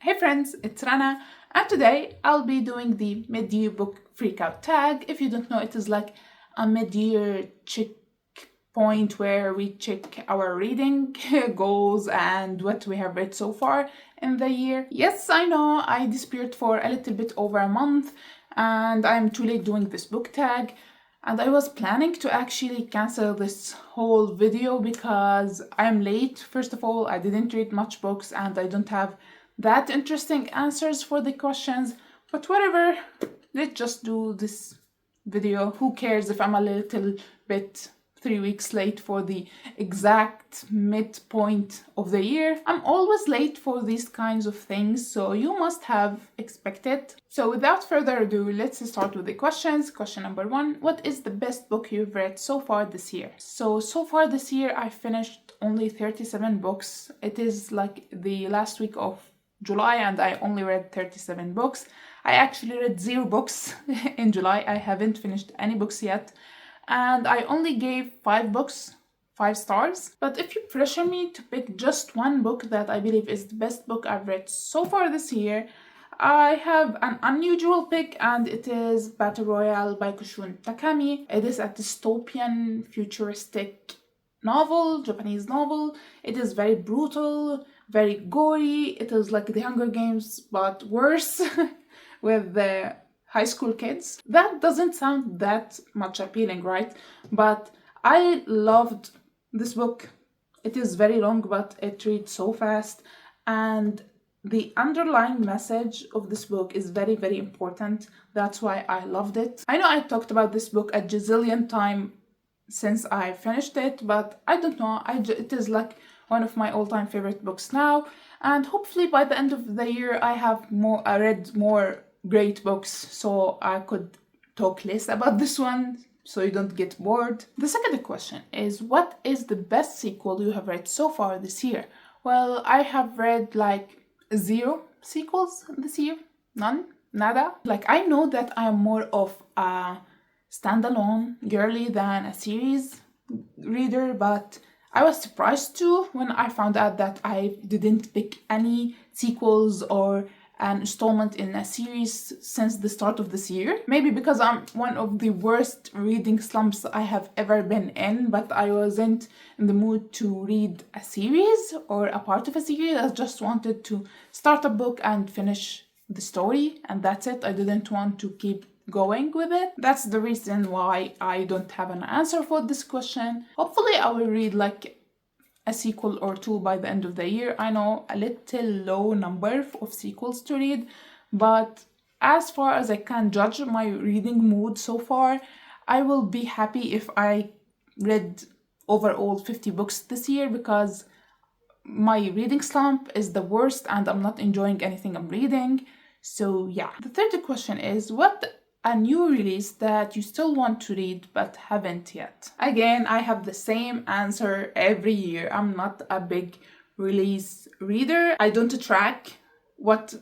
Hey friends, it's Rana, and today I'll be doing the mid-year book freakout tag. If you don't know, it is like a mid-year checkpoint where we check our reading goals and what we have read so far in the year. Yes, I know I disappeared for a little bit over a month and I'm too late doing this book tag. And I was planning to actually cancel this whole video because I'm late. First of all, I didn't read much books and I don't have that interesting answers for the questions. But whatever, let's just do this video. Who cares if I'm a little bit 3 weeks late for the exact midpoint of the year? I'm always late for these kinds of things, so you must have expected. So without further ado, let's start with the questions. Question number 1, what is the best book you've read so far this year? So far this year, I finished only 37 books. It is like the last week of July and I only read 37 books. I actually read 0 books in July. I haven't finished any books yet. And I only gave 5 books 5 stars. But if you pressure me to pick just one book that I believe is the best book I've read so far this year, I have an unusual pick, and it is Battle Royale by Kushun Takami. It is a dystopian, futuristic novel, Japanese novel. It is very brutal, very gory. It is like the Hunger Games, but worse with the high school kids. That doesn't sound that much appealing, right? But I loved this book. It is very long, but it reads so fast. And the underlying message of this book is very, very important. That's why I loved it. I know I talked about this book a gazillion times since I finished it, but I don't know. It is like one of my all-time favorite books now. And hopefully by the end of the year, I read more great books, so I could talk less about this one so you don't get bored. The second question is, what is the best sequel you have read so far this year? Well, I have read like 0 sequels this year. Nada. Like, I know that I am more of a standalone girly than a series reader, but I was surprised too when I found out that I didn't pick any sequels or an installment in a series since the start of this year. Maybe because I'm one of the worst reading slumps I have ever been in, but I wasn't in the mood to read a series or a part of a series. I just wanted to start a book and finish the story, and that's it. I didn't want to keep going with it. That's the reason why I don't have an answer for this question. Hopefully I will read like a sequel or 2 by the end of the year. I know, a little low number of sequels to read, but as far as I can judge my reading mood so far, I will be happy if I read overall 50 books this year, because my reading slump is the worst and I'm not enjoying anything I'm reading. So yeah. The third question is, what a new release that you still want to read but haven't yet? Again, I have the same answer every year. I'm not a big release reader. I don't track what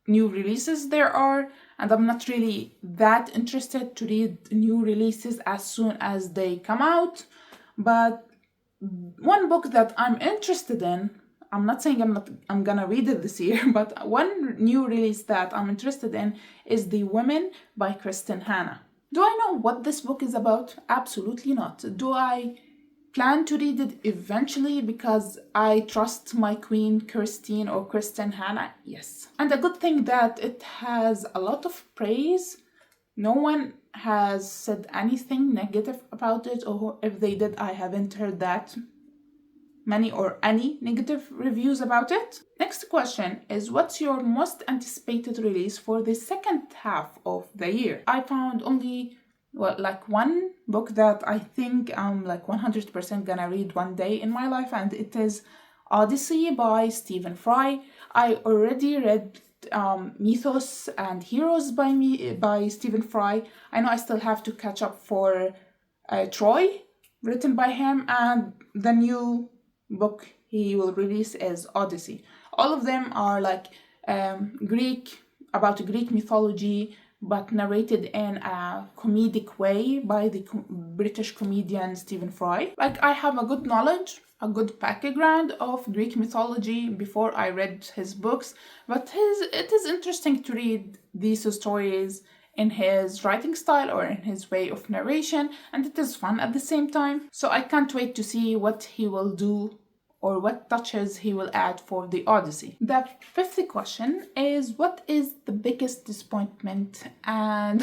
new releases there are, and I'm not really that interested to read new releases as soon as they come out. But one book that I'm interested in, I'm not saying I'm gonna read it this year, but one new release that I'm interested in is The Women by Kristen Hanna. Do I know what this book is about? Absolutely not. Do I plan to read it eventually because I trust my queen Kristen Hanna? Yes. And a good thing that it has a lot of praise. No one has said anything negative about it, or if they did, I haven't heard that many or any negative reviews about it. Next question is, what's your most anticipated release for the second half of the year? I found only one book that I think I'm like 100% gonna read one day in my life, and it is Odyssey by Stephen Fry. I already read Mythos and Heroes by Stephen Fry. I know I still have to catch up for Troy, written by him, and the new book he will release is Odyssey. All of them are like about Greek mythology, but narrated in a comedic way by the British comedian Stephen Fry. Like, I have a good knowledge a good background of Greek mythology before I read his books, but it is interesting to read these stories in his writing style or in his way of narration, and it is fun at the same time. So I can't wait to see what he will do or what touches he will add for the Odyssey. The fifth question is, what is the biggest disappointment? And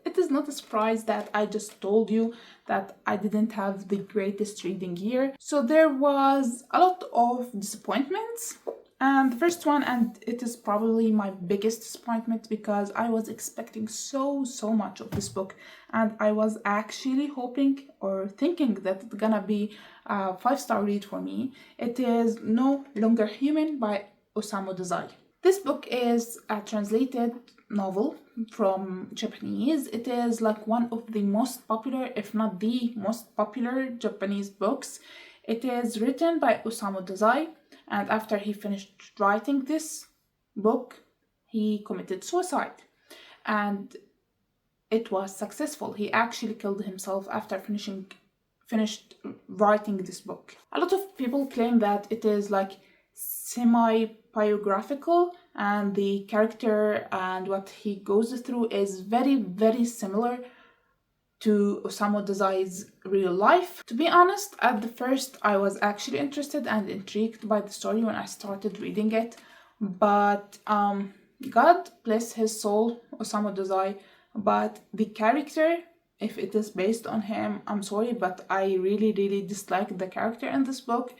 it is not a surprise that I just told you that I didn't have the greatest reading year. So there was a lot of disappointments. And the first one, and it is probably my biggest disappointment because I was expecting so much of this book, and I was actually hoping or thinking that it's gonna be a 5-star read for me. It is No Longer Human by Osamu Dazai. This book is a translated novel from Japanese. It is like one of the most popular, if not the most popular, Japanese books. It is written by Osamu Dazai, and after he finished writing this book, he committed suicide. And it was successful. He actually killed himself after finished writing this book. A lot of people claim that it is like semi-biographical, and the character and what he goes through is very similar to Osamu Dazai's real life. To be honest, at the first I was actually interested and intrigued by the story when I started reading it, but God bless his soul, Osamu Dazai, but the character, if it is based on him, I'm sorry, but I really disliked the character in this book.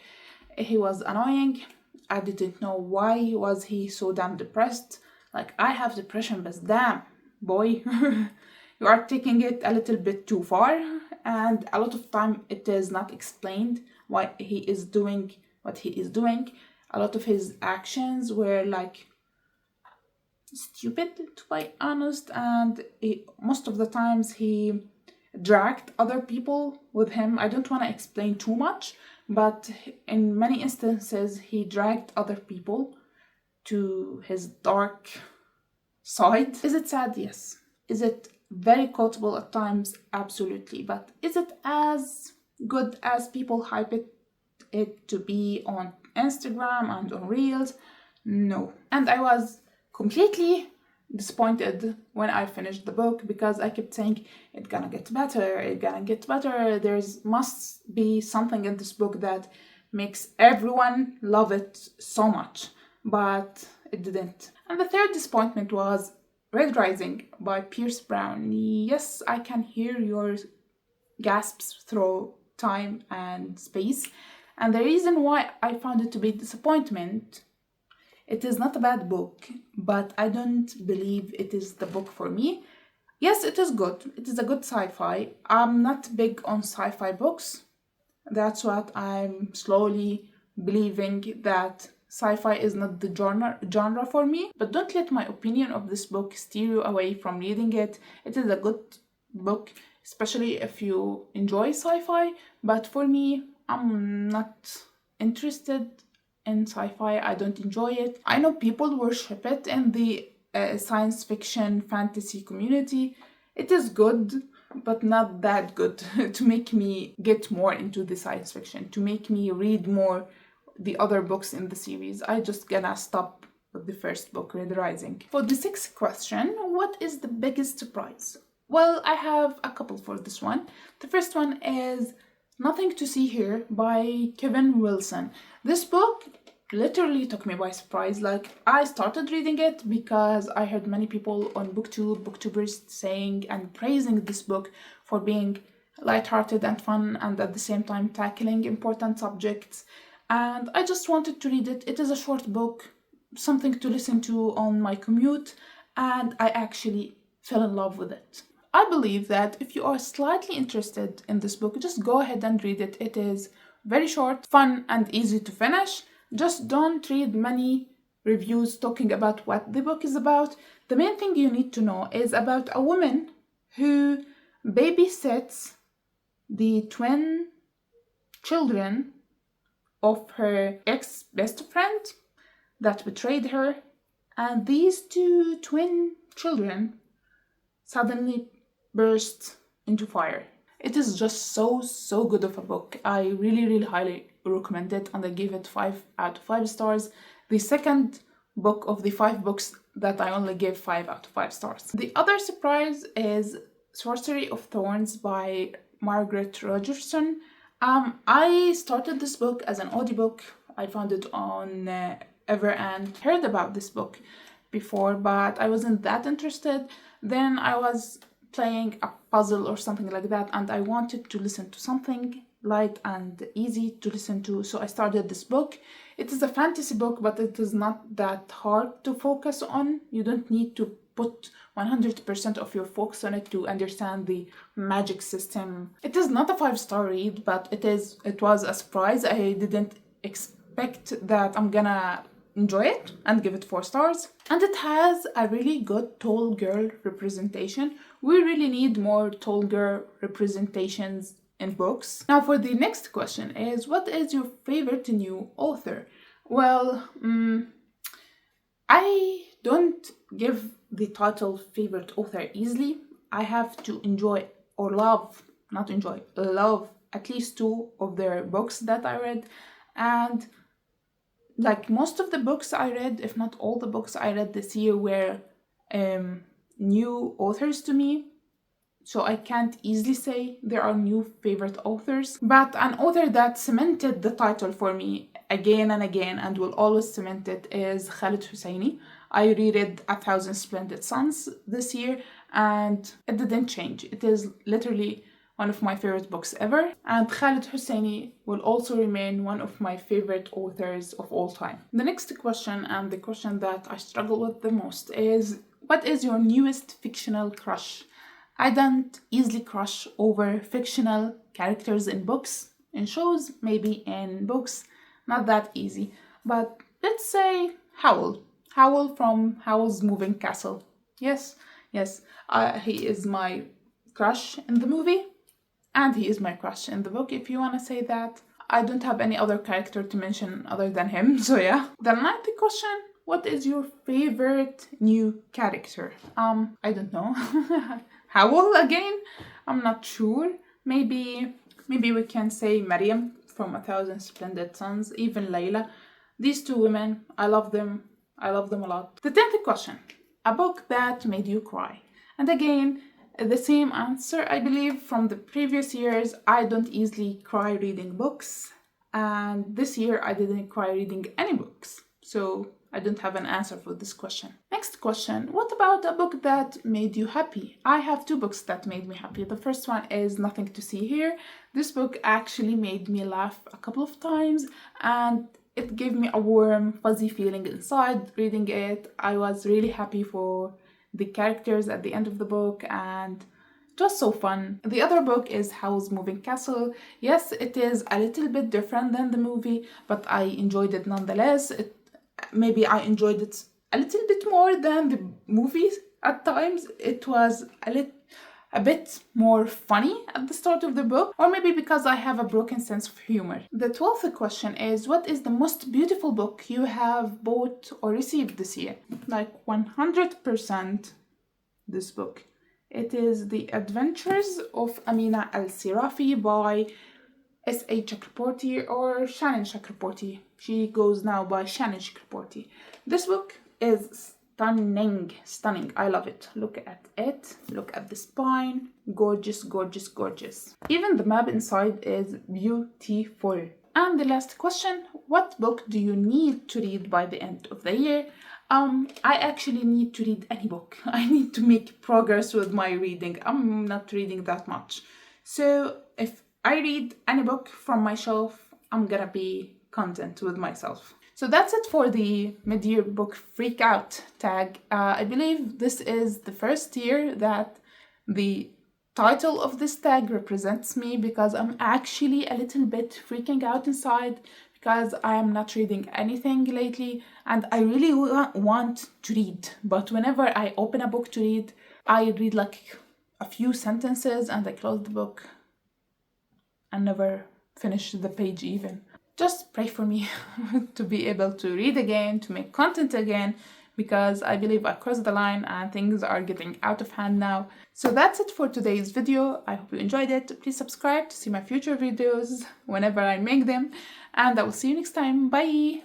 He was annoying. I didn't know why was he so damn depressed. Like, I have depression, but damn, boy, you are taking it a little bit too far. And a lot of time it is not explained why he is doing what he is doing. A lot of his actions were like stupid, to be honest, and most of the times he dragged other people with him. I don't want to explain too much, but in many instances he dragged other people to his dark side. Is it sad? Yes. Is it very quotable at times? Absolutely. But is it as good as people hype it to be on Instagram and on Reels? No. And I was completely disappointed when I finished the book because I kept saying it's gonna get better. There's must be something in this book that makes everyone love it so much, but it didn't. And the third disappointment was Red Rising by Pierce Brown. Yes, I can hear your gasps through time and space, and the reason why I found it to be a disappointment, it is not a bad book, but I don't believe it is the book for me. Yes, it is good. It is a good sci-fi. I'm not big on sci-fi books. That's what I'm slowly believing, that sci-fi is not the genre for me. But don't let my opinion of this book steer you away from reading it. It is a good book, especially if you enjoy sci-fi. But for me, I'm not interested in sci-fi. I don't enjoy it. I know people worship it in the science fiction fantasy community. It is good, but not that good to make me get more into the science fiction, to make me read more the other books in the series. I just gonna stop with the first book, Red Rising. For the sixth question, what is the biggest surprise? Well, I have a couple for this one. The first one is Nothing to See Here by Kevin Wilson. This book literally took me by surprise. Like, I started reading it because I heard many people on booktubers saying and praising this book for being lighthearted and fun and at the same time tackling important subjects. And I just wanted to read it. It is a short book, something to listen to on my commute, and I actually fell in love with it. I believe that if you are slightly interested in this book, just go ahead and read it. It is very short, fun, and easy to finish. Just don't read many reviews talking about what the book is about. The main thing you need to know is about a woman who babysits the twin children of her ex-best friend that betrayed her, and these two twin children suddenly burst into fire. It is just so good of a book. I really highly recommend it and I gave it 5 out of 5 stars. The second book of the 5 books that I only gave 5 out of 5 stars. The other surprise is Sorcery of Thorns by Margaret Rogerson. I started this book as an audiobook. I found it on Ever and heard about this book before, but I wasn't that interested. Then I was playing a puzzle or something like that, and I wanted to listen to something light and easy to listen to, so I started this book. It is a fantasy book, but it is not that hard to focus on. You don't need to put 100% of your focus on it to understand the magic system. It is not a 5-star read, but it was a surprise. I didn't expect that I'm gonna enjoy it and give it 4 stars. And it has a really good tall girl representation. We really need more tall girl representations in books. Now for the next question is, what is your favorite new author? Well, I don't give the title favorite author easily. I have to enjoy or love at least 2 of their books that I read. And like most of the books I read, if not all the books I read this year, were new authors to me. So I can't easily say there are new favorite authors, but an author that cemented the title for me again and again and will always cement it is Khaled Hosseini. I reread 1,000 Splendid Suns this year and it didn't change. It is literally one of my favorite books ever, and Khaled Hosseini will also remain one of my favorite authors of all time. The next question, and the question that I struggle with the most, is what is your newest fictional crush? I don't easily crush over fictional characters in books, in shows, maybe in books, not that easy. But let's say Howl from Howl's Moving Castle. Yes, he is my crush in the movie, and he is my crush in the book, if you want to say that. I don't have any other character to mention other than him, so yeah. The ninth question, what is your favorite new character? I don't know. Howl again? I'm not sure. Maybe we can say Maryam from 1,000 Splendid Suns, even Layla. These 2 women, I love them. I love them a lot. The 10th question, a book that made you cry. And again, the same answer, I believe, from the previous years. I don't easily cry reading books. And this year, I didn't cry reading any books. So I don't have an answer for this question. Next question, what about a book that made you happy? I have 2 books that made me happy. The first one is Nothing to See Here. This book actually made me laugh a couple of times and it gave me a warm, fuzzy feeling inside reading it. I was really happy for the characters at the end of the book and it was so fun. The other book is Howl's Moving Castle. Yes, it is a little bit different than the movie, but I enjoyed it nonetheless. Maybe I enjoyed it a little bit more than the movies at times. It was a bit more funny at the start of the book, or maybe because I have a broken sense of humor. The 12th question is, what is the most beautiful book you have bought or received this year? Like 100% this book. It is The Adventures of Amina Al-Sirafi by S.A. Chakraborty or Shannon Chakraborty. She goes now by Shannon Chakraborty. This book is stunning. I love it. Look at it. Look at the spine. Gorgeous. Even the map inside is beautiful. And the last question, what book do you need to read by the end of the year? I actually need to read any book. I need to make progress with my reading. I'm not reading that much. So if I read any book from my shelf, I'm gonna be content with myself. So that's it for the mid-year book freak out tag. I believe this is the first year that the title of this tag represents me, because I'm actually a little bit freaking out inside because I am not reading anything lately and I really want to read. But whenever I open a book to read, I read like a few sentences and I close the book and never finish the page even. Just pray for me to be able to read again, to make content again, because I believe I crossed the line and things are getting out of hand now. So that's it for today's video. I hope you enjoyed it. Please subscribe to see my future videos whenever I make them. and I will see you next time. Bye!